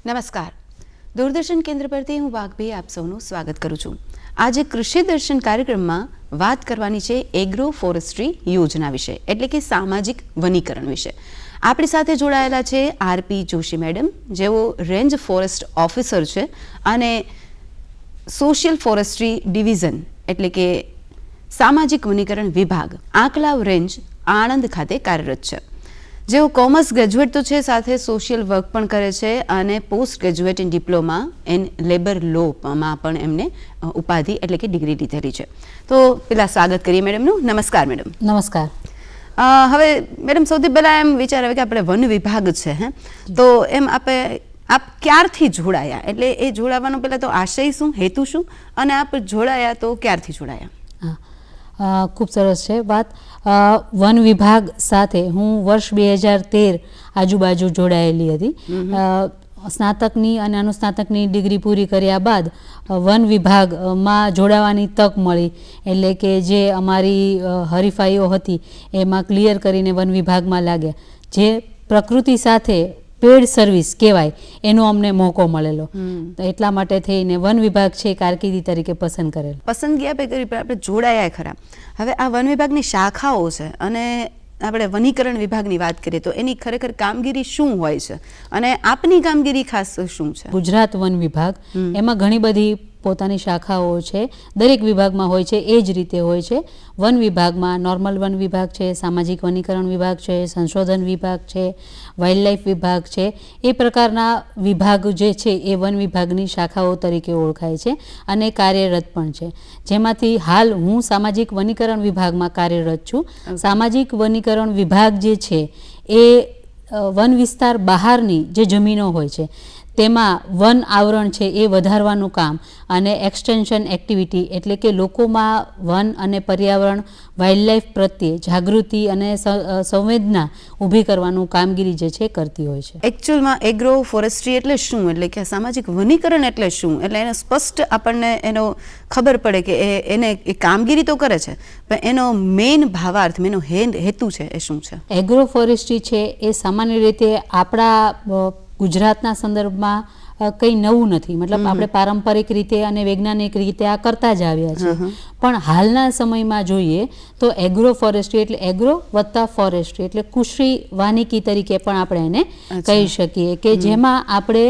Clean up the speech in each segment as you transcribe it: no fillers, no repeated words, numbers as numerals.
નમસ્કાર. દૂરદર્શન કેન્દ્ર પરથી હું વાઘભી આપ સૌનું સ્વાગત કરું છું. આજે કૃષિ દર્શન કાર્યક્રમમાં વાત કરવાની છે એગ્રો ફોરેસ્ટ્રી યોજના વિશે, એટલે કે સામાજિક વનીકરણ વિશે. આપણી સાથે જોડાયેલા છે આરપી જોશી મેડમ, જેઓ રેન્જ ફોરેસ્ટ ઓફિસર છે અને સોશિયલ ફોરેસ્ટ્રી ડિવિઝન એટલે કે સામાજિક વનીકરણ વિભાગ આંકલાવ રેન્જ આણંદ ખાતે કાર્યરત છે. જેઓ કોમર્સ ગ્રેજ્યુએટ તો છે, સાથે સોશિયલ વર્ક પણ કરે છે અને post graduate in diploma in labour લોમાં પણ એમને ઉપાધિ એટલે કે ડિગ્રી લીધેલી છે. તો પેલા સ્વાગત કરીએ મેડમનું. નમસ્કાર મેડમ. નમસ્કાર. હવે મેડમ સૌથી પહેલાં એમ વિચાર આવે કે આપણે વન વિભાગ છે, તો એમ આપ ક્યારથી જોડાયા, એટલે એ જોડાવાનો પહેલાં તો આશય શું, હેતુ શું, અને આપ જોડાયા તો ક્યારથી જોડાયા? ખૂબ સરસ છે વાત. વન વિભાગ સાથે હું વર્ષ 2013 આજુબાજુ જોડાયેલી હતી. સ્નાતકની અને અનુસ્નાતકની ડિગ્રી પૂરી કર્યા બાદ વન વિભાગમાં જોડાવાની તક મળી, એટલે કે જે અમારી હરીફાઈઓ હતી એમાં ક્લિયર કરીને વન વિભાગમાં લાગ્યા. જે પ્રકૃતિ સાથે પેડ સર્વિસ કહેવાય એનો અમને મોકો મળેલો, તો એટલા માટે થઈને વન વિભાગ છે કારકિર્દી તરીકે પસંદ કરેલ. પસંદગી આપે કરી, આપણે જોડાયા ખરા. હવે આ વન વિભાગની શાખાઓ છે અને આપણે વનીકરણ વિભાગની વાત કરીએ તો એની ખરેખર કામગીરી શું હોય છે અને આપની કામગીરી ખાસ શું છે? ગુજરાત વન વિભાગ એમાં ઘણી બધી પોતાની શાખાઓ છે, દરેક વિભાગમાં હોય છે એ જ રીતે હોય છે. વન વિભાગમાં નોર્મલ વન વિભાગ છે, સામાજિક વનીકરણ વિભાગ છે, સંશોધન વિભાગ છે, વાઇલ્ડ લાઈફ વિભાગ છે. એ પ્રકારના વિભાગ જે છે એ વન વિભાગની શાખાઓ તરીકે ઓળખાય છે અને કાર્યરત પણ છે. જેમાંથી હાલ હું સામાજિક વનીકરણ વિભાગમાં કાર્યરત છું. સામાજિક વનીકરણ વિભાગ જે છે એ વન વિસ્તાર બહારની જે જમીનો હોય છે તેમાં વન આવરણ છે એ વધારવાનું કામ અને એક્સટેન્શન એક્ટિવિટી, એટલે કે લોકોમાં વન અને પર્યાવરણ વાઇલ્ડ લાઈફ પ્રત્યે જાગૃતિ અને સંવેદના ઊભી કરવાનું કામગીરી જે છે કરતી હોય છે. એકચ્યુઅલમાં એગ્રો ફોરેસ્ટ્રી એટલે શું, એટલે કે સામાજિક વનીકરણ એટલે શું, એટલે એને સ્પષ્ટ આપણને એનો ખબર પડે કે એને એ કામગીરી તો કરે છે, પણ એનો મેઇન ભાવાર્થ, એનો હેતુ છે એ શું છે? એગ્રો ફોરેસ્ટ્રી છે એ સામાન્ય રીતે આપણા ગુજરાતના સંદર્ભમાં કંઈ નવું નથી. મતલબ આપણે પારંપરિક રીતે અને વૈજ્ઞાનિક રીતે આ કરતા જ આવ્યા છે. પણ હાલના સમયમાં જોઈએ તો એગ્રો ફોરેસ્ટ્રી એટલે એગ્રો વત્તા ફોરેસ્ટ્રી એટલે કૃષિ વાનિકી તરીકે પણ આપણે એને કહી શકીએ, કે જેમાં આપણે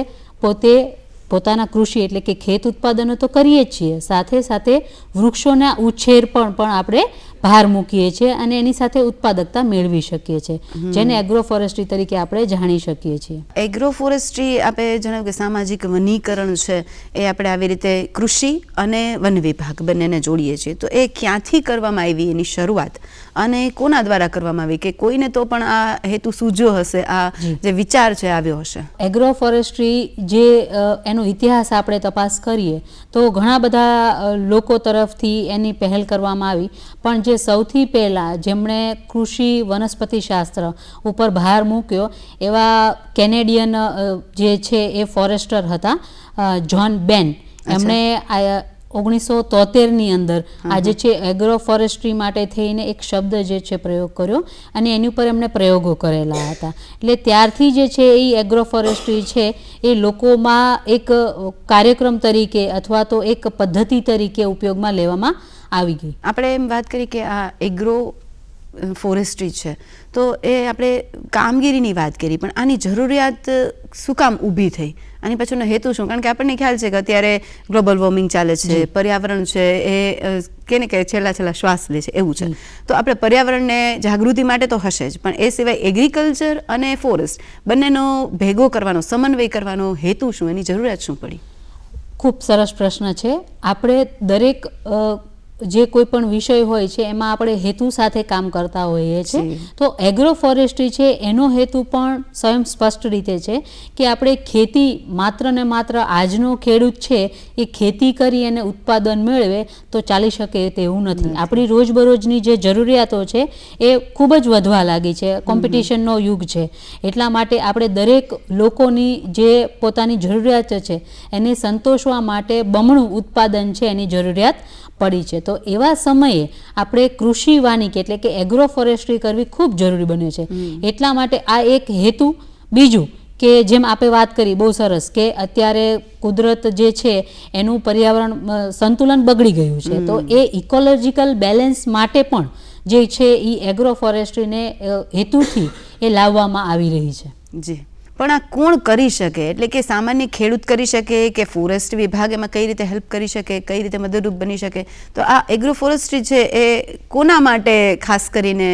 પોતાના કૃષિ એટલે કે ખેત ઉત્પાદનો તો કરીએ જ છીએ, સાથે સાથે વૃક્ષોના ઉછેર પણ આપણે ભાર મૂકીએ છીએ અને એની સાથે ઉત્પાદકતા મેળવી શકીએ છીએ, જેને એગ્રો ફોરેસ્ટ્રી તરીકે આપણે જાણી શકીએ છીએ. એગ્રો ફોરેસ્ટ્રી આપણે જણાવ્યું કે સામાજિક વનીકરણ છે એ આપણે આવી રીતે કૃષિ અને વન વિભાગ બંનેને જોડીએ છીએ. તો એ ક્યાંથી કરવામાં આવી, એની શરૂઆત અને કોના દ્વારા કરવામાં આવી, કે કોઈને તો પણ આ હેતુ સૂઝ્યો હશે, આ જે વિચાર છે આવ્યો હશે? એગ્રો ફોરેસ્ટ્રી જે એનો ઇતિહાસ આપણે તપાસ કરીએ તો ઘણા બધા લોકો તરફથી એની પહેલ કરવામાં આવી, પણ જે સૌથી પહેલાં જેમણે કૃષિ વનસ્પતિ શાસ્ત્ર ઉપર ભાર મૂક્યો એવા કેનેડિયન જે છે એ ફોરેસ્ટર હતા, જ્હોન બેન. એમણે 1973ની અંદર આજે છે એગ્રો ફોરેસ્ટ્રી માટે થઈને એક શબ્દ જે છે પ્રયોગ કર્યો અને એની ઉપર એમણે પ્રયોગો કરેલા હતા. એટલે ત્યારથી જે છે એ એગ્રો ફોરેસ્ટ્રી છે એ લોકોમાં એક કાર્યક્રમ તરીકે અથવા તો એક પદ્ધતિ તરીકે ઉપયોગમાં લેવામાં આવી ગઈ. આપણે એમ વાત કરી કે આ એગ્રો ફોરેસ્ટ્રી છે તો એ આપણે કામગીરીની વાત કરી, પણ આની જરૂરિયાત શું કામ ઊભી થઈ, આની પાછળનો હેતુ શું? કારણ કે આપણને ખ્યાલ છે કે અત્યારે ગ્લોબલ વોર્મિંગ ચાલે છે, પર્યાવરણ છે એ કેને કે છેલ્લા શ્વાસ લે છે એવું છે. તો આપણે પર્યાવરણને જાગૃતિ માટે તો હશે જ, પણ એ સિવાય એગ્રીકલ્ચર અને ફોરેસ્ટ બંનેનો ભેગો કરવાનો, સમન્વય કરવાનો હેતુ શું, એની જરૂરિયાત શું પડી? ખૂબ સરસ પ્રશ્ન છે. આપણે દરેક જે કોઈ પણ વિષય હોય છે એમાં આપણે હેતુ સાથે કામ કરતા હોઈએ છીએ. તો એગ્રો ફોરેસ્ટ્રી છે એનો હેતુ પણ સ્વયં સ્પષ્ટ રીતે છે કે આપણે ખેતી માત્ર ને માત્ર આજનો ખેડૂત છે એ ખેતી કરી અને ઉત્પાદન મેળવે તો ચાલી શકે તેવું નથી. આપણી રોજબરોજની જે જરૂરિયાતો છે એ ખૂબ જ વધવા લાગી છે, કોમ્પિટિશનનો યુગ છે. એટલા માટે આપણે દરેક લોકોની જે પોતાની જરૂરિયાત છે એને સંતોષવા માટે બમણું ઉત્પાદન છે એની જરૂરિયાત પડી છે. તો એવા સમયે આપણે કૃષિ વાનિકી એટલે કે એગ્રો ફોરેસ્ટ્રી કરવી ખૂબ જરૂરી બને છે. એટલા માટે આ એક હેતુ. બીજું કે જેમ આપે વાત કરી બહુ સરસ કે અત્યારે કુદરત જે છે એનું પર્યાવરણ સંતુલન બગડી ગયું છે, તો એ ઇકોલોજીકલ બેલેન્સ માટે પણ જે છે એ એગ્રો ફોરેસ્ટ્રીને હેતુથી એ લાવવામાં આવી રહી છે. જી, પણ આ કોણ કરી શકે? એટલે કે સામાન્ય ખેડૂત કરી શકે કે ફોરેસ્ટ વિભાગ એમાં કઈ રીતે હેલ્પ કરી શકે, કઈ રીતે મદદરૂપ બની શકે? તો આ એગ્રો ફોરેસ્ટ્રી છે એ કોના માટે ખાસ કરીને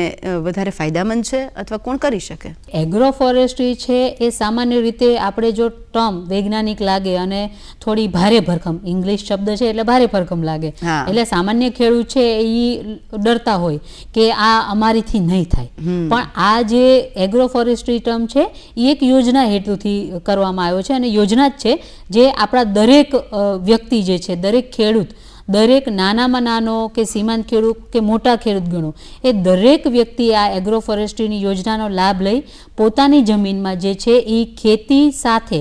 વધારે ફાયદામંદ છે અથવા કોણ કરી શકે? એગ્રો ફોરેસ્ટ્રી છે એ સામાન્ય રીતે આપણે જો ટર્મ વૈજ્ઞાનિક લાગે અને થોડી ભારે ભરખમ, ઇંગ્લિશ શબ્દ છે એટલે ભારે ભરખમ લાગે, એટલે સામાન્ય ખેડૂત છે એ ડરતા હોય કે આ અમારીથી નહીં થાય. પણ આ જે એગ્રો ફોરેસ્ટ્રી ટર્મ છે એ એક યોજના હેતુથી કરવામાં આવ્યો છે અને યોજના જ છે જે આપણા દરેક વ્યક્તિ જે છે, દરેક ખેડૂત, દરેક નાનામાં નાનો કે સીમાંત ખેડૂત કે મોટા ખેડૂત ગણો, એ દરેક વ્યક્તિ આ એગ્રો ફોરેસ્ટ્રીની યોજનાનો લાભ લઈ પોતાની જમીનમાં જે છે એ ખેતી સાથે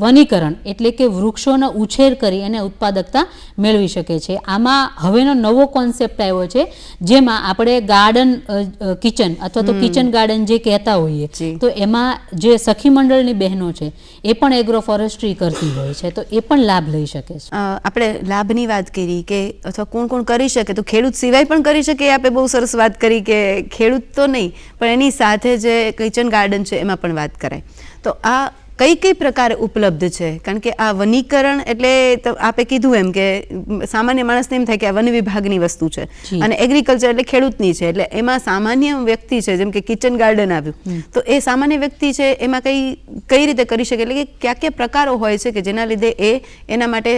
વનીકરણ એટલે કે વૃક્ષોનો ઉછેર કરી અને ઉત્પાદકતા મેળવી શકે છે. આમાં હવેનો નવો કોન્સેપ્ટ આવ્યો છે જેમાં આપણે ગાર્ડન કિચન અથવા તો કિચન ગાર્ડન જે કહેતા હોઈએ, તો એમાં જે સખી મંડળની બહેનો છે એ પણ એગ્રો ફોરેસ્ટ્રી કરતી હોય છે, તો એ પણ લાભ લઈ શકે છે. આપણે લાભની વાત કરી કે અથવા કોણ કોણ કરી શકે, તો ખેડૂત સિવાય પણ કરી શકે. આપણે બહુ સરસ વાત કરી કે ખેડૂત તો નહીં પણ એની સાથે જે કિચન ગાર્ડન છે એમાં પણ વાત કરાય. તો આ કઈ કઈ પ્રકારે ઉપલબ્ધ છે? કારણ કે આ વનીકરણ એટલે આપે કીધું એમ કે સામાન્ય માણસને એમ થાય કે આ વન વિભાગની વસ્તુ છે અને એગ્રીકલ્ચર એટલે ખેડૂતની છે, એટલે એમાં સામાન્ય વ્યક્તિ છે જેમ કે કિચન ગાર્ડન આવ્યું, તો એ સામાન્ય વ્યક્તિ છે એમાં કઈ રીતે કરી શકે? એટલે કે કયા કયા પ્રકારો હોય છે કે જેના લીધે એ એના માટે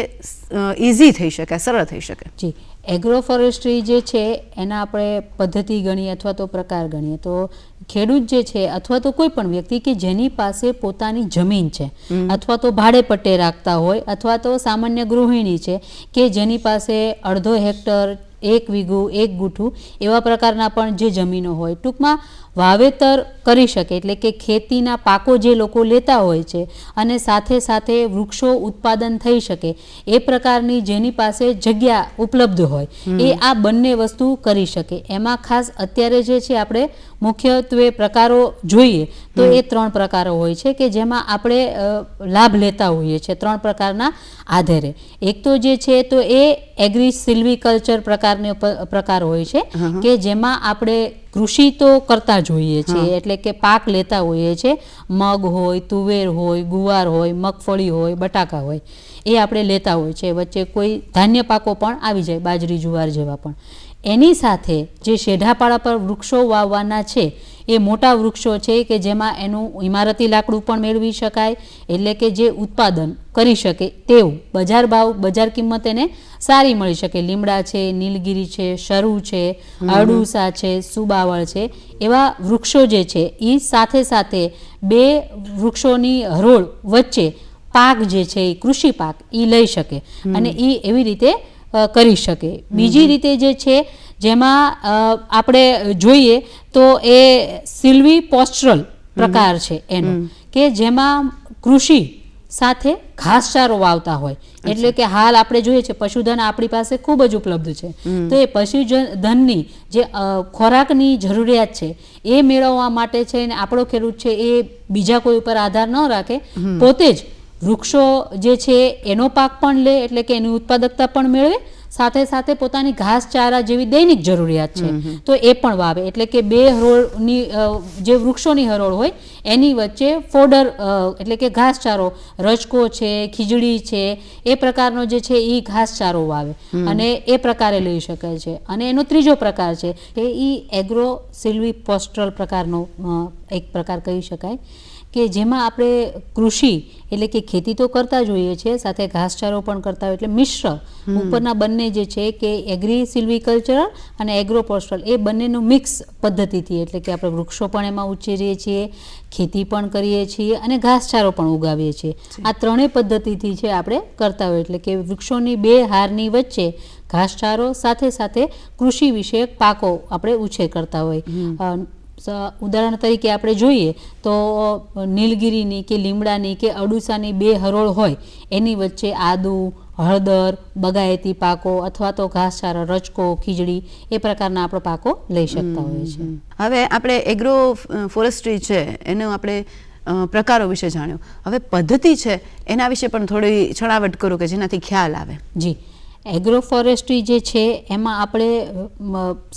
ઇઝી થઈ શકે, સરળ થઈ શકે? જી, એગ્રો ફોરેસ્ટ્રી જે છે એના આપણે પદ્ધતિ ગણીએ અથવા તો પ્રકાર ગણીએ તો ખેડૂત જે છે અથવા તો કોઈ પણ વ્યક્તિ કે જેની પાસે પોતાની જમીન છે અથવા તો ભાડે પટ્ટે રાખતા હોય અથવા તો સામાન્ય ગૃહિણી છે કે જેની પાસે અડધો હેક્ટર, 1 વીઘું, 1 ગુઠું એવા પ્રકારના પણ જે જમીનો હોય, ટૂંકમાં વાવેતર કરી શકે એટલે કે ખેતીના પાકો જે લોકો લેતા હોય છે અને સાથે સાથે વૃક્ષો ઉત્પાદન થઈ શકે એ પ્રકારની જેની પાસે જગ્યા ઉપલબ્ધ હોય એ આ બંને વસ્તુ કરી શકે. એમાં ખાસ અત્યારે જે છે આપણે મુખ્યત્વે પ્રકારો જોઈએ તો એ 3 પ્રકારો હોય છે કે જેમાં આપણે લાભ લેતા હોઈએ છીએ 3 પ્રકારના આધારે. એક તો જે છે તો એ એગ્રી સિલ્વીકલ્ચર પ્રકાર હોય છે કે જેમાં આપણે કૃષિ તો કરતા જોઈએ છીએ એટલે કે પાક લેતા હોઈએ છીએ, મગ હોય, તુવેર હોય, ગુવાર હોય, મગફળી હોય, બટાકા હોય, એ આપણે લેતા હોય છે. વચ્ચે કોઈ ધાન્ય પાકો પણ આવી જાય, બાજરી, જુવાર જેવા પણ. એની સાથે જે શેઢાપાળા પર વૃક્ષો વાવવાના છે એ મોટા વૃક્ષો છે કે જેમાં એનું ઇમારતી લાકડું પણ મેળવી શકાય એટલે કે જે ઉત્પાદન કરી શકે તેવું બજાર ભાવ, બજાર કિંમત એને સારી મળી શકે. લીમડા છે, નીલગિરી છે, શરૂ છે, અરડુસા છે, સુબાવળ છે, એવા વૃક્ષો જે છે એ સાથે સાથે 2 વૃક્ષોની હરોળ વચ્ચે પાક જે છે એ કૃષિ પાક એ લઈ શકે અને એ એવી રીતે કરી શકે. બીજી રીતે જે છે જેમાં આપણે જોઈએ તો એ સિલ્વી પોસ્ટરલ પ્રકાર છે એનો કે જેમાં કૃષિ સાથે ઘાસચારો વાવતા હોય એટલે કે હાલ આપણે જોઈએ છે પશુધન આપણી પાસે ખૂબ જ ઉપલબ્ધ છે, તો એ પશુધનની જે ખોરાકની જરૂરિયાત છે એ મેળવવા માટે છે ને આપણો ખેડૂત છે એ બીજા કોઈ ઉપર આધાર ન રાખે, પોતે જ વૃક્ષો જે છે એનો પાક પણ લે એટલે કે એની ઉત્પાદકતા પણ મેળવે, સાથે સાથે પોતાની ઘાસચારા જેવી દૈનિક જરૂરિયાત છે તો એ પણ વાવે એટલે કે 2 હરોળની જે વૃક્ષોની હરોળ હોય એની વચ્ચે ફોડર એટલે કે ઘાસચારો, રજકો છે, ખીજડી છે, એ પ્રકારનો જે છે એ ઘાસચારો વાવે અને એ પ્રકારે લઈ શકાય છે. અને એનો ત્રીજો પ્રકાર છે કે એ એગ્રો સિલ્વી પોસ્ટરલ પ્રકારનો એક પ્રકાર કહી શકાય કે જેમાં આપણે કૃષિ એટલે કે ખેતી તો કરતા જોઈએ છીએ સાથે ઘાસચારો પણ કરતા હોય એટલે મિશ્ર ઉપરના બંને જે છે કે એગ્રી સિલ્વીકલ્ચર અને એગ્રો પોસ્ટરલ એ બંનેનું મિક્સ પદ્ધતિથી એટલે કે આપણે વૃક્ષો પણ એમાં ઉછેરીએ છીએ, ખેતી પણ કરીએ છીએ અને ઘાસચારો પણ ઉગાવીએ છીએ. આ 3 પદ્ધતિથી છે આપણે કરતા હોય એટલે કે વૃક્ષોની 2 હારની વચ્ચે ઘાસચારો સાથે સાથે કૃષિ વિષયક પાકો આપણે ઉછેર કરતા હોય. ઉદાહરણ તરીકે આપણે જોઈએ તો નીલગિરીની કે લીમડાની કે અરડુસાની 2 હરોળ હોય એની વચ્ચે આદુ, હળદર, બગાયતી પાકો અથવા તો ઘાસચારો, રજકો, ખીજડી એ પ્રકારના આપણે પાકો લઈ શકતા હોઈએ છીએ. હવે આપણે એગ્રો ફોરેસ્ટ્રી છે એનો આપણે પ્રકારો વિશે જાણ્યું. હવે પદ્ધતિ છે એના વિશે પણ થોડી છણાવટ કરો કે જેનાથી ખ્યાલ આવે. જી, એગ્રો ફોરેસ્ટ્રી જે છે એમાં આપણે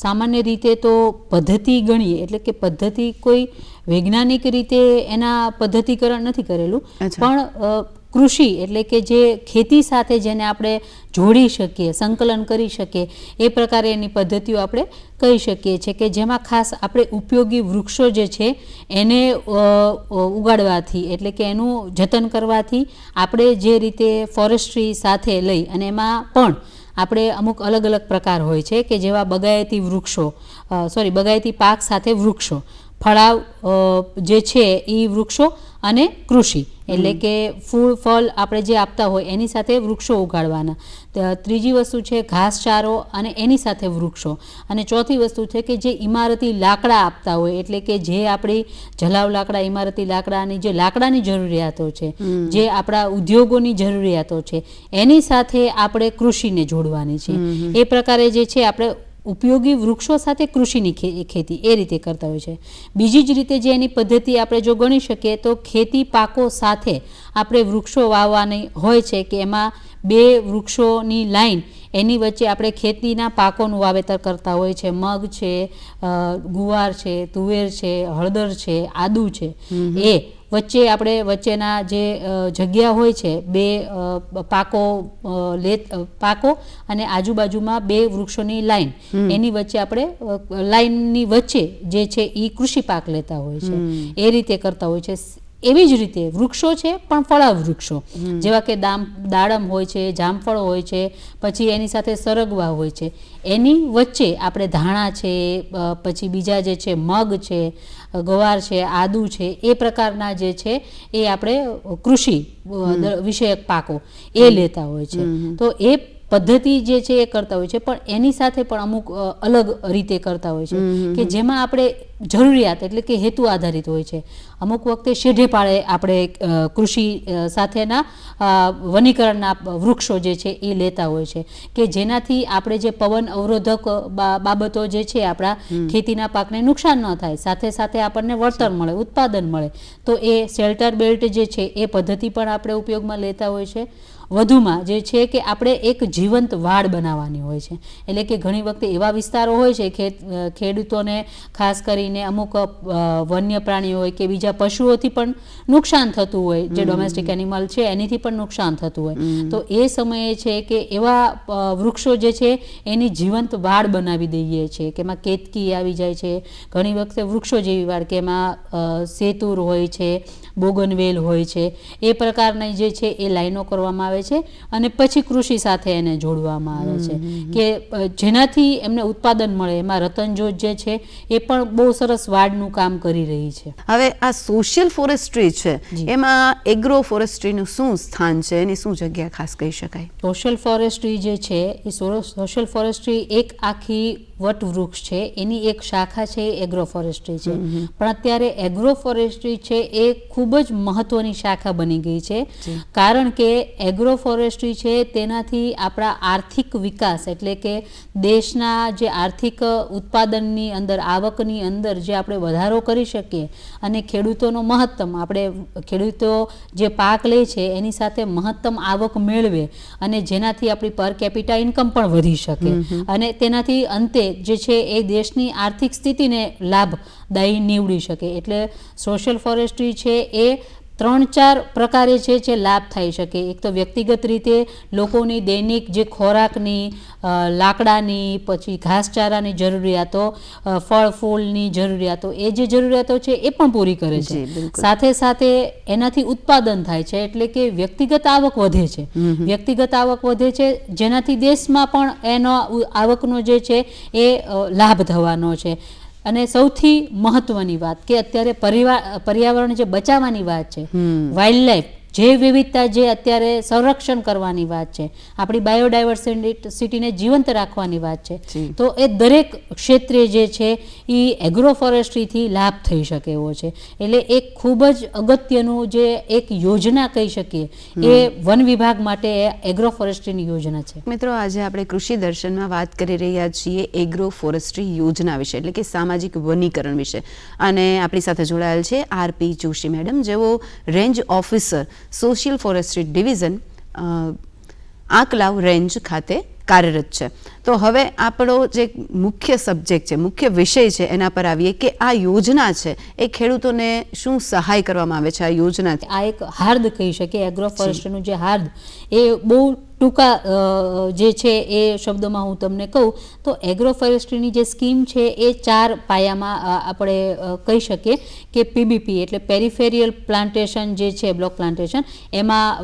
સામાન્ય રીતે તો પદ્ધતિ ગણીએ, એટલે કે પદ્ધતિ કોઈ વૈજ્ઞાનિક રીતે એના પદ્ધતિકરણ નથી કરેલું, પણ કૃષિ એટલે કે જે ખેતી સાથે જેને આપણે જોડી શકીએ, સંકલન કરી શકીએ એ પ્રકારે એની પદ્ધતિઓ આપણે કહી શકીએ છીએ, કે જેમાં ખાસ આપણે ઉપયોગી વૃક્ષો જે છે એને ઉગાડવાથી, એટલે કે એનું જતન કરવાથી આપણે જે રીતે ફોરેસ્ટ્રી સાથે લઈ અને એમાં પણ આપણે અમુક અલગ અલગ પ્રકાર હોય છે કે જેવા બગાયતી વૃક્ષો, બગાયતી પાક સાથે વૃક્ષો, ફળાવ જે છે એ વૃક્ષો અને કૃષિ એટલે કે ફૂલ ફળ આપણે જે આપતા હોય એની સાથે વૃક્ષો ઉગાડવાના. ત્રીજી વસ્તુ છે ઘાસચારો અને એની સાથે વૃક્ષો. અને ચોથી વસ્તુ છે કે જે ઇમારતી લાકડા આપતા હોય, એટલે કે જે આપણી જલાવ લાકડા, ઇમારતી લાકડાની જે લાકડાની જરૂરિયાતો છે, જે આપણા ઉદ્યોગોની જરૂરિયાતો છે, એની સાથે આપણે કૃષિને જોડવાની છે. એ પ્રકારે જે છે આપણે ઉપયોગી વૃક્ષો સાથે કૃષિની ખેતી એ રીતે કરતા હોય છે. બીજી જ રીતે જે એની પદ્ધતિ આપણે જો ગણી શકીએ તો ખેતી પાકો સાથે આપણે વૃક્ષો વાવવાની હોય છે, કે એમાં બે વૃક્ષોની લાઈન એની વચ્ચે આપણે ખેતીના પાકોનું વાવેતર કરતા હોય છે. મગ છે, ગુવાર છે, તુવેર છે, હળદર છે, આદુ છે, એ વચ્ચે આપણે વચ્ચેના જે જગ્યા હોય છે બે પાકો અને આજુબાજુમાં બે વૃક્ષોની લાઈન, એની વચ્ચે આપણે લાઈનની વચ્ચે જે છે એ કૃષિ પાક લેતા હોય છે. એ રીતે કરતા હોય છે. એવી જ રીતે વૃક્ષો છે પણ ફળાવ વૃક્ષો જેવા કે દાડમ હોય છે, જામફળ હોય છે, પછી એની સાથે સરગવા હોય છે, એની વચ્ચે આપણે ધાણા છે, પછી બીજા જે છે મગ છે, ગવાર છે, આદુ છે, એ પ્રકારના જે છે એ આપણે કૃષિ વિષયક પાકો એ લેતા હોય છે. તો એ પદ્ધતિ જે છે એ કરતા હોય છે, પણ એની સાથે પણ અમુક અલગ રીતે કરતા હોય છે કે જેમાં આપણે જરૂરિયાત એટલે કે હેતુ આધારિત હોય છે. અમુક વખતે શેઢે પાળે આપણે કૃષિ સાથેના વનીકરણના વૃક્ષો જે છે એ લેતા હોય છે, કે જેનાથી આપણે જે પવન અવરોધક બાબતો જે છે આપણા ખેતીના પાકને નુકસાન ન થાય, સાથે સાથે આપણને વળતર મળે, ઉત્પાદન મળે. તો એ શેલ્ટર બેલ્ટ જે છે એ પદ્ધતિ પણ આપણે ઉપયોગમાં લેતા હોય છે. વધુમાં જે છે કે આપણે એક જીવંત વાડ બનાવવાની હોય છે, એટલે કે ઘણી વખતે એવા વિસ્તારો હોય છે ખેડૂતોને ખાસ કરીને અમુક વન્ય પ્રાણીઓ હોય કે બીજા પશુઓથી પણ નુકસાન થતું હોય, જે ડોમેસ્ટિક એનિમલ છે એનીથી પણ નુકસાન થતું હોય. તો એ સમયે છે કે એવા વૃક્ષો જે છે એની જીવંત વાડ બનાવી દઈએ છીએ, કે એમાં કેતકી આવી જાય છે. ઘણી વખતે વૃક્ષો જેવી વાડ કે એમાં સેતુર હોય છે, બોગનવેલ હોય છે, એ પ્રકારની જે છે એ લાઈનો કરવામાં આવે છે અને પછી કૃષિ સાથે એને જોડવામાં આવે છે, કે જેનાથી એમને ઉત્પાદન મળે. એમાં રતનજોત જે છે એ પણ બહુ સરસ વાડનું કામ કરી રહી છે. હવે આ સોશિયલ ફોરેસ્ટ્રી છે એમાં એગ્રો ફોરેસ્ટ્રીનું શું સ્થાન છે, એની શું જગ્યા ખાસ કહી શકાય? સોશિયલ ફોરેસ્ટ્રી જે છે એ સોશિયલ ફોરેસ્ટ્રી એક આખી વટવૃક્ષ છે, એની એક શાખા છે એગ્રો ફોરેસ્ટ્રી છે. પણ અત્યારે એગ્રો ફોરેસ્ટ્રી છે એ ખૂબ જ મહત્વની શાખા બની ગઈ છે, કારણ કે એગ્રો ફોરેસ્ટ્રી છે તેનાથી આપણા આર્થિક વિકાસ એટલે કે દેશના જે આર્થિક ઉત્પાદનની અંદર, આવકની અંદર જે આપણે વધારો કરી શકીએ અને ખેડૂતોનો મહત્તમ, આપણે ખેડૂતો જે પાક લે છે એની સાથે મહત્તમ આવક મેળવે અને જેનાથી આપણી પર કેપિટા ઇન્કમ પણ વધી શકે અને તેનાથી અંતે જે છે એ દેશની આર્થિક સ્થિતિને લાભદાયી નીવડી શકે. એટલે સોશિયલ ફોરેસ્ટ્રી છે એ 3-4 પ્રકારે છે લાભ થઈ શકે. એક તો વ્યક્તિગત રીતે લોકોની દૈનિક જે ખોરાકની, લાકડાની, પછી ઘાસચારાની જરૂરિયાતો, ફળ ફૂલની જરૂરિયાતો, એ જે જરૂરિયાતો છે એ પણ પૂરી કરે છે. સાથે સાથે એનાથી ઉત્પાદન થાય છે, એટલે કે વ્યક્તિગત આવક વધે છે. વ્યક્તિગત આવક વધે છે જેનાથી દેશમાં પણ એનો આવકનો જે છે એ લાભ થવાનો છે. અને સૌથી મહત્વની વાત કે અત્યારે પર્યાવરણ જે બચાવવાની વાત છે, વાઇલ્ડ લાઈફ, જૈવ વિવિધતા જે અત્યારે સંરક્ષણ કરવાની વાત છે, આપણી બાયોડાયવર્સિટીને જીવંત રાખવાની વાત છે, તો એ દરેક ક્ષેત્રે જે છે એ એગ્રો ફોરેસ્ટ્રીથી લાભ થઈ શકે એવો છે. એટલે એક ખૂબ જ અગત્યનું જે એક યોજના કહી શકીએ એ વન વિભાગ માટે એગ્રો ફોરેસ્ટ્રીની યોજના છે. મિત્રો, આજે આપણે કૃષિ દર્શનમાં વાત કરી રહ્યા છીએ એગ્રો ફોરેસ્ટ્રી યોજના વિશે, એટલે કે સામાજિક વનીકરણ વિશે. અને આપણી સાથે જોડાયેલ છે આરપી જોશી મેડમ, જેઓ range officer social forestry division Anklav range ખાતે કાર્યરત છે. તો હવે આપણો જે મુખ્ય સબ્જેક્ટ છે, મુખ્ય વિષય છે, એના પર આવીએ કે આ યોજના છે એ ખેડૂતોને શું સહાય કરવામાં આવે છે આ યોજનાથી? આ એક હાર્દ કહી શકીએ, એગ્રો ફોરેસ્ટ્રીનું જે હાર્દ એ બહુ ટૂંકા જે છે એ શબ્દોમાં હું તમને કહું તો એગ્રો ફોરેસ્ટ્રીની જે સ્કીમ છે એ 4 પાયામાં આપણે કહી શકીએ કે પીબીપી એટલે પેરિફેરિયલ પ્લાન્ટેશન જે છે, બ્લોક પ્લાન્ટેશન, એમાં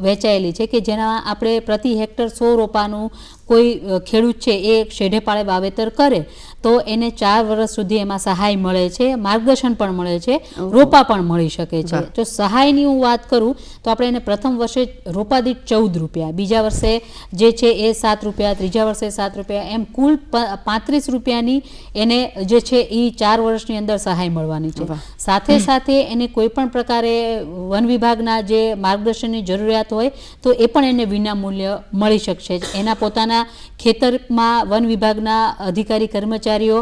વહેંચાયેલી છે કે જેના આપણે પ્રતિ હેક્ટર 100 રોપાનું કોઈ ખેડૂત છે એ શેઢે પાળે વાવેતર કરે તો એને 4 વર્ષ સુધી એમાં સહાય મળે છે, માર્ગદર્શન પણ મળે છે, રોપા પણ મળી શકે છે. જો સહાયની હું વાત કરું તો આપણે એને પ્રથમ વર્ષે રોપા દીઠ 14 રૂપિયા, બીજા વર્ષે જે છે એ 7 રૂપિયા, ત્રીજા વર્ષે 7 રૂપિયા, એમ કુલ 35 રૂપિયાની એને જે છે એ 4 વર્ષની અંદર સહાય મળવાની છે. સાથે સાથે એને કોઈ પણ પ્રકારે વન વિભાગના જે માર્ગદર્શનની જરૂરિયાત હોય તો એ પણ એને વિનામૂલ્ય મળી શકશે. એના પોતાના ખેતરમાં વન વિભાગના અધિકારી કર્મચારીઓ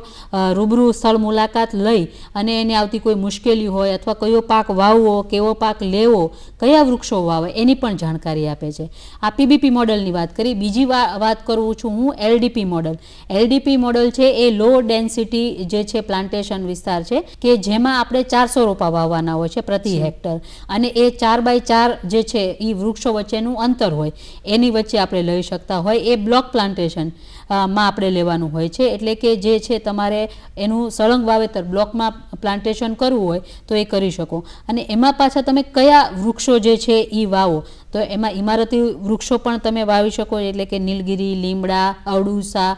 રૂબરૂ સ્થળ મુલાકાત લઈ અને એને આવતી કોઈ મુશ્કેલી હોય અથવા કયો પાક વાવવો, કેવો પાક લેવો, કયા વૃક્ષો વાવે એની પણ જાણકારી આપે છે. આ પીબીપી મોડલની વાત કરી. બીજી વાત કરું છું હું એલડીપી મોડલ. એલડીપી મોડલ છે એ લો ડેન્સિટી જે છે પ્લાન્ટેશન વિસ્તાર છે કે જેમાં આપણે 400 રોપા વાવવાના હોય છે પ્રતિ હેક્ટર અને એ 4x4 જે છે એ વૃક્ષો વચ્ચેનું અંતર હોય એની વચ્ચે આપણે લઈ શકતા હોય. એ બ્લોક પ્લાન્ટેશન માં આપણે લેવાનું હોય છે. એટલે કે જે છે તમારે એનું સળંગ વાવેતર બ્લોકમાં પ્લાન્ટેશન કરવું હોય તો એ કરી શકો. અને એમાં પાછા તમે કયા વૃક્ષો જે છે એ વાવો તો એમાં ઇમારતી વૃક્ષો પણ તમે વાવી શકો, એટલે કે નીલગિરી, લીમડા, અવડુસા,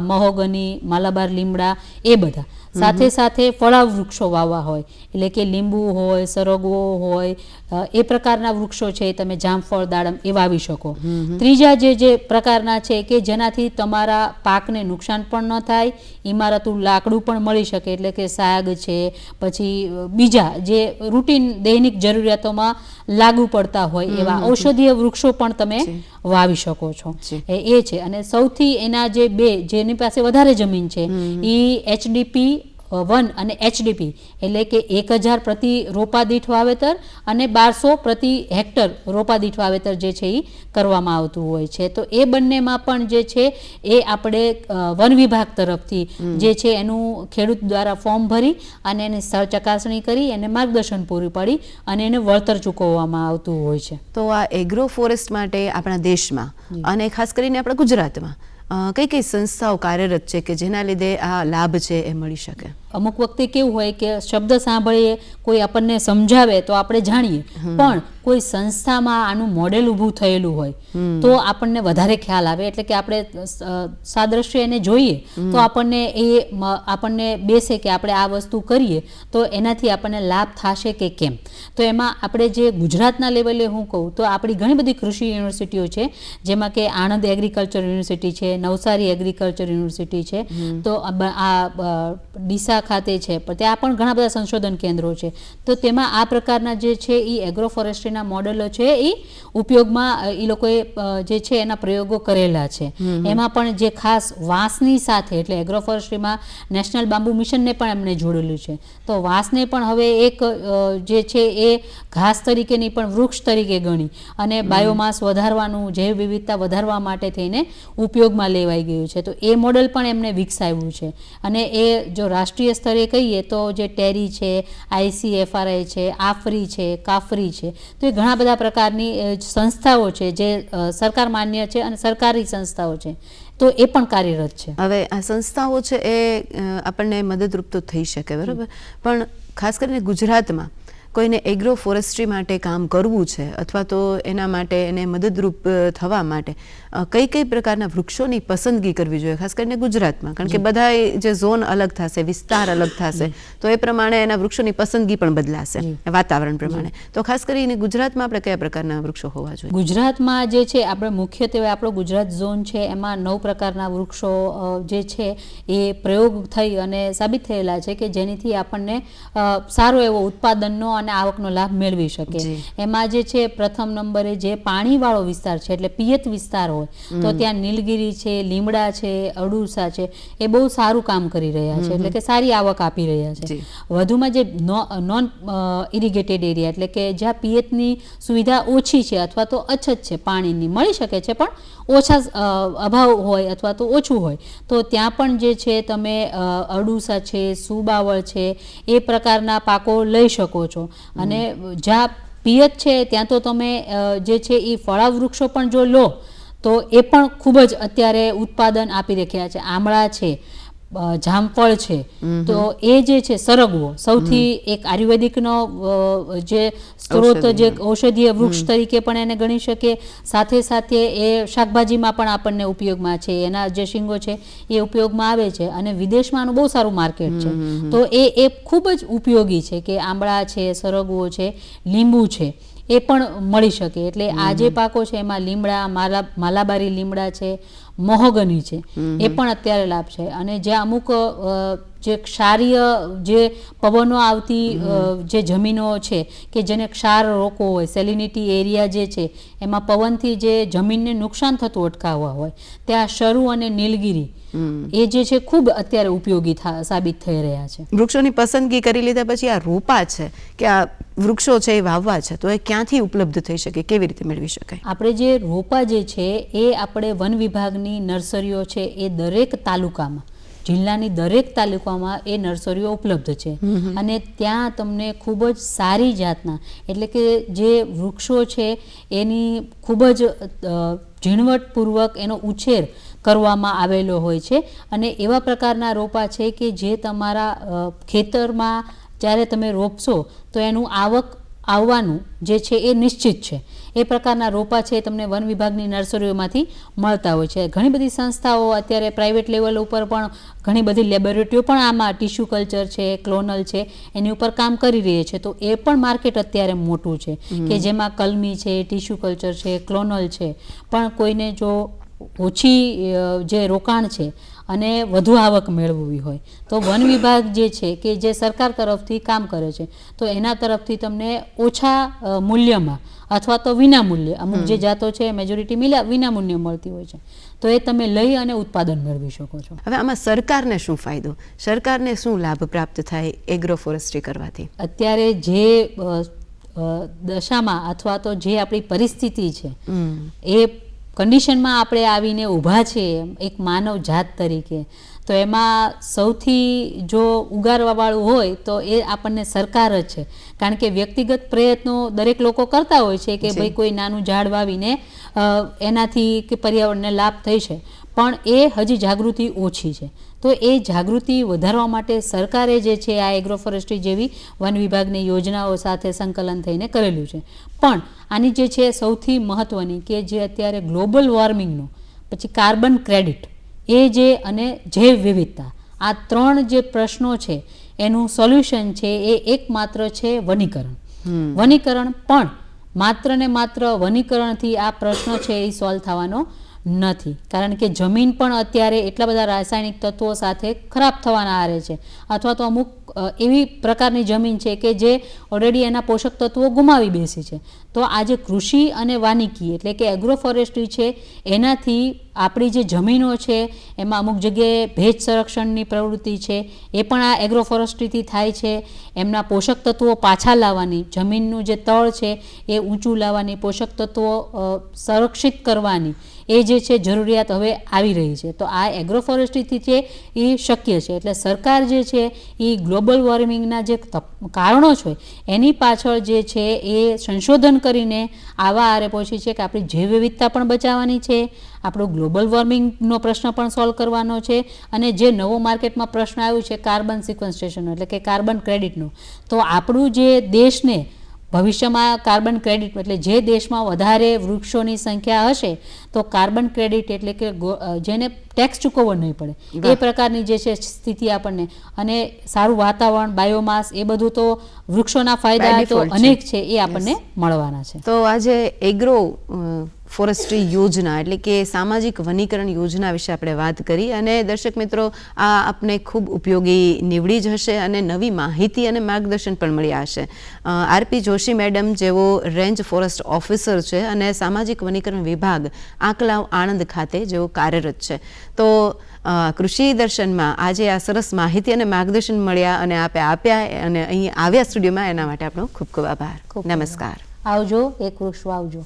મહોગની, માલાબાર લીમડા એ બધા. સાથે સાથે ફળાવ વૃક્ષો વાવવા હોય એટલે કે લીંબુ હોય, સરગવો હોય, એ પ્રકારના વૃક્ષો છે તમે જામફળ, દાડમ એ વાવી શકો. ત્રીજા જે પ્રકારના છે કે જેનાથી તમારા પાકને નુકસાન પણ ન થાય, ઇમારતું લાકડું પણ મળી શકે, એટલે કે સાગ છે, પછી બીજા જે રૂટીન દૈનિક જરૂરિયાતોમાં લાગુ પડતા હોય એવા ઔષધીય વૃક્ષો પણ તમે વાવી શકો છો. એ છે. અને સૌથી એના જે જેની પાસે વધારે જમીન છે એ એચડીપી 1 અને એચડીપી એટલે કે 1000 પ્રતિ રોપા દીઠ વાવેતર અને 1200 પ્રતિ હેક્ટર રોપા દીઠ વાવેતર જે છે એ કરવામાં આવતું હોય છે. તો એ બંનેમાં પણ જે છે એ આપણે વન વિભાગ તરફથી જે છે એનું ખેડૂત દ્વારા ફોર્મ ભરી અને એની સ્થળ ચકાસણી કરી એને માર્ગદર્શન પૂરું પાડી અને એને વળતર ચૂકવવામાં આવતું હોય છે. તો આ એગ્રો ફોરેસ્ટ માટે આપણા દેશમાં અને ખાસ કરીને આપણા ગુજરાતમાં કઈ કઈ સંસ્થાઓ કાર્યરત છે કે જેના લીધે આ લાભ છે એ મળી શકે? અમુક વખતે કેવું હોય કે શબ્દ સાંભળીએ, કોઈ આપણને સમજાવે તો આપણે જાણીએ, પણ કોઈ સંસ્થામાં આનું મોડેલ ઊભું થયેલું હોય તો આપણને વધારે ખ્યાલ આવે. એટલે કે આપણે સાદ્રશ્ય એને જોઈએ તો આપણને બેસે કે આપણે આ વસ્તુ કરીએ તો એનાથી આપણને લાભ થશે કે કેમ. તો એમાં આપણે જે ગુજરાતના લેવલે હું કહું તો આપણી ઘણી બધી કૃષિ યુનિવર્સિટીઓ છે, જેમાં કે આણંદ એગ્રીકલ્ચર યુનિવર્સિટી છે, નવસારી એગ્રીકલ્ચર યુનિવર્સિટી છે, તો આ ડીસા ખાતે છે, પણ ત્યાં પણ ઘણા બધા સંશોધન કેન્દ્રો છે. તો તેમાં આ પ્રકારના જે છે એ એગ્રો ફોરેસ્ટ્રીના મોડેલો છે એ ઉપયોગમાં એ લોકોએ જે છે એના પ્રયોગો કરેલા છે. એમાં પણ જે ખાસ વાંસની સાથે એટલે એગ્રો ફોરેસ્ટ્રીમાં નેશનલ બાંબુ મિશનને પણ એમને જોડેલું છે. તો વાંસને પણ હવે એક જે છે એ ઘાસ તરીકે નહીં પણ વૃક્ષ તરીકે ગણી અને બાયોમાસ વધારવાનું, જૈવ વિવિધતા વધારવા માટે થઈને ઉપયોગમાં લેવાઈ ગયું છે. તો એ મોડેલ પણ એમને વિકસાવ્યું છે. અને એ જો રાષ્ટ્રીય સ્તરે કહીએ તો જે ટેરી છે, ICFRI છે, આફરી છે, કાફરી છે, તો એ ઘણા બધા પ્રકારની સંસ્થાઓ છે જે સરકાર માન્ય છે અને સરકારી સંસ્થાઓ છે, તો એ પણ કાર્યરત છે. હવે આ સંસ્થાઓ છે એ આપણને મદદરૂપ તો થઈ શકે, બરાબર, પણ ખાસ કરીને ગુજરાતમાં કોઈને એગ્રો ફોરેસ્ટ્રી માટે કામ કરવું છે અથવા તો એના માટે એને મદદરૂપ થવા માટે કઈ કઈ પ્રકારના વૃક્ષોની પસંદગી કરવી જોઈએ, ખાસ કરીને ગુજરાતમાં? કારણ કે બધા જે ઝોન અલગ થશે, વિસ્તાર અલગ થશે, તો એ પ્રમાણે એના વૃક્ષોની પસંદગી પણ બદલાશે વાતાવરણ પ્રમાણે. તો ખાસ કરીને ગુજરાતમાં આપણે કયા પ્રકારના વૃક્ષો હોવા જોઈએ? ગુજરાતમાં જે છે આપણે મુખ્યત્વે આપણો ગુજરાત ઝોન છે એમાં 9 પ્રકારના વૃક્ષો જે છે એ પ્રયોગ થઈ અને સાબિત થયેલા છે કે જેનીથી આપણને સારો એવો ઉત્પાદનનો અને આવકનો લાભ મેળવી શકે. એમાં જે છે પ્રથમ નંબરે જે પાણીવાળો વિસ્તાર છે એટલે પિયત વિસ્તાર હોય તો ત્યાં નીલગિરી છે, લીમડા છે, અડુસા છે, એ બહુ સારું કામ કરી રહ્યા છે, એટલે કે સારી આવક આપી રહ્યા છે. વધુમાં જે નોન ઇરિગેટેડ એરિયા એટલે કે જ્યાં પિયતની સુવિધા ઓછી છે અથવા તો અછત છે, પાણીની મળી શકે છે પણ ઓછા અભાવ હોય અથવા તો ઓછું હોય, તો ત્યાં પણ જે છે તમે અડુસા છે, સુબાવળ છે, એ પ્રકારના પાકો લઈ શકો છો. અને જ્યાં પિયત છે ત્યાં તો તમે જે છે એ ફળા વૃક્ષો પણ જો લો તો એ પણ ખૂબ જ અત્યારે ઉત્પાદન આપી રહ્યા છે. આમળા છે, જામફળ છે, તો એ જે છે સરગવો સૌથી એક આયુર્વેદિકનો જે સ્ત્રોત જે ઔષધીય વૃક્ષ તરીકે પણ એને ગણી શકીએ. સાથે સાથે એ શાકભાજીમાં પણ આપણને ઉપયોગમાં છે, એના જે શીંગો છે એ ઉપયોગમાં આવે છે અને વિદેશમાં આનું બહુ સારું માર્કેટ છે. તો એ ખૂબ જ ઉપયોગી છે કે આંબળા છે, સરગવો છે, લીંબુ છે, એ પણ મળી શકે. એટલે આ જે પાકો છે એમાં લીમડા, માલાબારી લીમડા છે, મહોગની છે, એ પણ અત્યારે લાભ છે. અને જે અમુક જે ક્ષારીય જે પવનો આવતી જે જમીનો છે કે જેને ક્ષાર રોકવો હોય, સેલિનિટી એરિયા જે છે એમાં પવનથી જે જમીનને નુકસાન થતું અટકાવવા હોય, ત્યાં શરૂ અને નીલગિરી એ જે છે ખૂબ અત્યારે ઉપયોગી સાબિત થઈ રહ્યા છે. વૃક્ષોની પસંદગી કરી લીધા પછી આ રોપા છે કે આ વૃક્ષો છે એ વાવવા છે, તો એ ક્યાંથી ઉપલબ્ધ થઈ શકે, કેવી રીતે મેળવી શકાય? આપણે જે રોપા જે છે એ આપણે વન વિભાગની નર્સરીઓ છે એ દરેક તાલુકામાં, જિલ્લાની દરેક તાલુકામાં એ નર્સરીઓ ઉપલબ્ધ છે. અને ત્યાં તમને ખૂબ જ સારી જાતના એટલે કે જે વૃક્ષો છે એની ખૂબ જ ઝીણવટપૂર્વક એનો ઉછેર કરવામાં આવેલો હોય છે. અને એવા પ્રકારના રોપા છે કે જે તમારા ખેતરમાં જ્યારે તમે રોપશો તો એનું આવક આવવાનું જે છે એ નિશ્ચિત છે. એ પ્રકારના રોપા છે તમને વન વિભાગની નર્સરીઓમાંથી મળતા હોય છે. ઘણી બધી સંસ્થાઓ અત્યારે પ્રાઇવેટ લેવલ ઉપર પણ ઘણી બધી લેબોરેટરીઓ પણ આમાં ટિશ્યુ કલ્ચર છે, ક્લોનલ છે, એની ઉપર કામ કરી રહી છે. તો એ પણ માર્કેટ અત્યારે મોટું છે કે જેમાં કલમી છે, ટિશ્યુ કલ્ચર છે, ક્લોનલ છે. પણ કોઈને જો ઓછી જે રોકાણ છે અને વધુ આવક મેળવવી હોય તો વન વિભાગ જે છે કે જે સરકાર તરફથી કામ કરે છે તો એના તરફથી તમને ઓછા મૂલ્યમાં અથવા તો વિના મૂલ્યે અમુક જે જાતો છે મેજોરિટી વિના મૂલ્યે મળતી હોય છે, તો એ તમે લઈ અને ઉત્પાદન મેળવી શકો છો. હવે આમાં સરકારને શું ફાયદો, સરકારને શું લાભ પ્રાપ્ત થાય એગ્રો ફોરેસ્ટ્રી કરવાથી? અત્યારે જે દશામાં અથવા તો જે આપણી પરિસ્થિતિ છે એ કન્ડિશનમાં આપણે આવીને ઊભા છીએ એક માનવ જાત તરીકે, તો એમાં સૌથી જો ઉગારવાવાળું હોય તો એ આપણને સરકાર જ છે. કારણ કે વ્યક્તિગત પ્રયત્નો દરેક લોકો કરતા હોય છે કે ભાઈ કોઈ નાનું ઝાડ વાવીને એનાથી કે પર્યાવરણને લાભ થઈ છે, પણ એ હજી જાગૃતિ ઓછી છે. તો એ જાગૃતિ વધારવા માટે સરકારે જે છે આ એગ્રો ફોરેસ્ટ્રી જેવી વન વિભાગની યોજનાઓ સાથે સંકલન થઈને કરેલું છે. પણ આની જે છે સૌથી મહત્ત્વની કે જે અત્યારે ગ્લોબલ વોર્મિંગનું, પછી કાર્બન ક્રેડિટ એ જે અને જૈવ વિવિધતા, આ 3 જે પ્રશ્નો છે એનું સોલ્યુશન છે એ એકમાત્ર છે વનીકરણ. વનીકરણ પણ માત્ર ને માત્ર વનીકરણથી આ પ્રશ્ન છે એ સોલ્વ થવાનો નથી. કારણ કે જમીન પણ અત્યારે એટલા બધા રાસાયણિક તત્વો સાથે ખરાબ થવાના આરે છે, અથવા તો અમુક એવી પ્રકારની જમીન છે કે જે ઓલરેડી એના પોષક તત્વો ગુમાવી બેસી છે. તો આ જે કૃષિ અને વાનિકી એટલે કે એગ્રો ફોરેસ્ટ્રી છે એનાથી આપણી જે જમીનો છે એમાં અમુક જગ્યાએ ભેજ સંરક્ષણની પ્રવૃત્તિ છે એ પણ આ એગ્રો ફોરેસ્ટ્રીથી થાય છે. એમના પોષક તત્વો પાછા લાવવાની, જમીનનું જે તળ છે એ ઊંચું લાવવાની, પોષક તત્વો સંરક્ષિત કરવાની એ જે છે જરૂરિયાત હવે આવી રહી છે. તો આ એગ્રો ફોરેસ્ટ્રીથી છે એ શક્ય છે. એટલે સરકાર જે છે એ ગ્લોબલ ગ્લોબલ વોર્મિંગના જે કારણો છે એની પાછળ જે છે એ સંશોધન કરીને આવા આરે પહોંચી છે કે આપણી જૈવ વિવિધતા પણ બચાવવાની છે, આપણો ગ્લોબલ વોર્મિંગનો પ્રશ્ન પણ સોલ્વ કરવાનો છે, અને જે નવો માર્કેટમાં પ્રશ્ન આવ્યું છે કાર્બન સિક્વન્સ્ટ્રેશનનો એટલે કે કાર્બન ક્રેડિટનો, તો આપણું જે દેશને ભવિષ્યમાં કાર્બન ક્રેડિટ એટલે જે દેશમાં વધારે વૃક્ષોની સંખ્યા હશે તો કાર્બન ક્રેડિટ એટલે કે જેને ટેક્સ ચૂકવવો નહીં પડે એ પ્રકારની જે છે સ્થિતિ આપણને, અને સારું વાતાવરણ, બાયોમાસ, એ બધું તો વૃક્ષોના ફાયદા તો અનેક છે એ આપણને મળવાના છે. તો આજે એગ્રો ફોરેસ્ટ્રી યોજના એટલે કે સામાજિક વનીકરણ યોજના વિશે આપણે વાત કરી, અને દર્શક મિત્રો આ આપને ખૂબ ઉપયોગી નીવડી જ હશે અને નવી માહિતી અને માર્ગદર્શન પણ મળ્યા હશે. આરપી જોશી મેડમ જેઓ રેન્જ ફોરેસ્ટ ઓફિસર છે અને સામાજિક વનીકરણ વિભાગ આંકલાવ આણંદ ખાતે જેઓ કાર્યરત છે. તો કૃષિ દર્શનમાં આજે આ સરસ માહિતી અને માર્ગદર્શન મળ્યા અને આપે આપ્યા અને અહીં આવ્યા સ્ટુડિયોમાં, એના માટે આપણો ખૂબ ખૂબ આભાર. નમસ્કાર. આવજો, એક વૃક્ષ વાવજો.